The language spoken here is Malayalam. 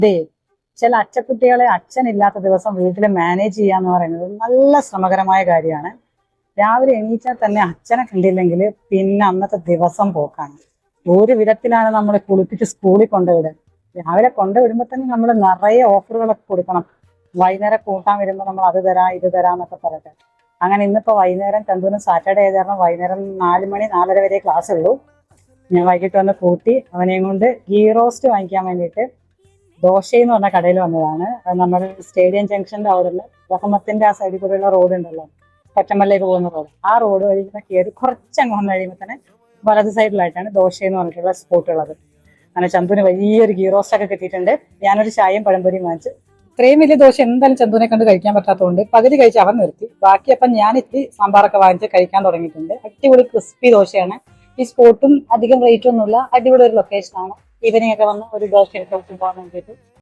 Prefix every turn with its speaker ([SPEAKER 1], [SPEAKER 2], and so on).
[SPEAKER 1] അതെ, ചില അച്ചക്കുട്ടികളെ അച്ഛനില്ലാത്ത ദിവസം വീട്ടിൽ മാനേജ് ചെയ്യാന്ന് പറയുന്നത് നല്ല ശ്രമകരമായ കാര്യമാണ്. രാവിലെ എണീറ്റാൽ തന്നെ അച്ഛനെ കണ്ടില്ലെങ്കിൽ പിന്നെ അന്നത്തെ ദിവസം പോക്കാണ്. ഒരു വിധത്തിലാണ് നമ്മൾ കുളിപ്പിച്ച് സ്കൂളിൽ കൊണ്ടുവിടുക. രാവിലെ കൊണ്ടുവിടുമ്പോൾ തന്നെ നമ്മൾ നിറയെ ഓഫറുകളൊക്കെ കൊടുക്കണം. വൈകുന്നേരം കൂട്ടാൻ വരുമ്പോൾ നമ്മൾ അത് തരാം ഇത് തരാന്നൊക്കെ പറയട്ടെ. അങ്ങനെ ഇന്നിപ്പോ വൈകുന്നേരം ചന്തുവിന് സാറ്റർഡേ ആയത് കാരണം വൈകുന്നേരം 4 മണി 4:30 വരെ ക്ലാസ് ഉള്ളൂ. ഞാൻ വൈകിട്ട് വന്ന് കൂട്ടി അവനെയും കൊണ്ട് ഗീ റോസ്റ്റ് വാങ്ങിക്കാൻ വേണ്ടിയിട്ട് ദോശയെന്ന് പറഞ്ഞ കടയിൽ വന്നതാണ്. അത് നമ്മൾ സ്റ്റേഡിയം ജംഗ്ഷന്റെ അവിടെ നിന്ന് റഹ്മത്തിന്റെ ആ സൈഡിൽ കൂടെയുള്ള റോഡ് ഉണ്ടല്ലോ, പച്ചമല്ലേക്ക് പോകുന്ന റോഡ്, ആ റോഡ് വഴി കയറി കുറച്ചങ്ങ് വന്നു കഴിയുമ്പോൾ തന്നെ വലത് സൈഡിലായിട്ടാണ് ദോശയെന്ന് പറഞ്ഞിട്ടുള്ള സ്പോട്ട് ഉള്ളത്. അങ്ങനെ ചന്തുവിന് വലിയൊരു ഗീ റോസ്റ്റ് ഒക്കെ കിട്ടിയിട്ടുണ്ട്. ഞാനൊരു ചായയും പഴംപൊരിയും വാങ്ങിച്ചു. ഇത്രയും വലിയ ദോശ എന്തായാലും ചന്തുവിനെ കണ്ട് കഴിക്കാൻ പറ്റാത്തതുകൊണ്ട് പകുതി കഴിച്ച് അവൻ നിർത്തി. ബാക്കി അപ്പം ഞാൻ ഇത്തിരി സാമ്പാറൊക്കെ വാങ്ങിച്ച് കഴിക്കാൻ തുടങ്ങിയിട്ടുണ്ട്. അടിപൊളി ക്രിസ്പി ദോശയാണ്. ഈ സ്പോട്ടും അധികം റേറ്റ് ഒന്നുമില്ല, അടിപൊളി ഒരു ലൊക്കേഷനാണ്. ഈവനിങ് ഒക്കെ വന്ന് ഒരു ദോശ എടുത്ത് പോകാൻ വേണ്ടിയിട്ട്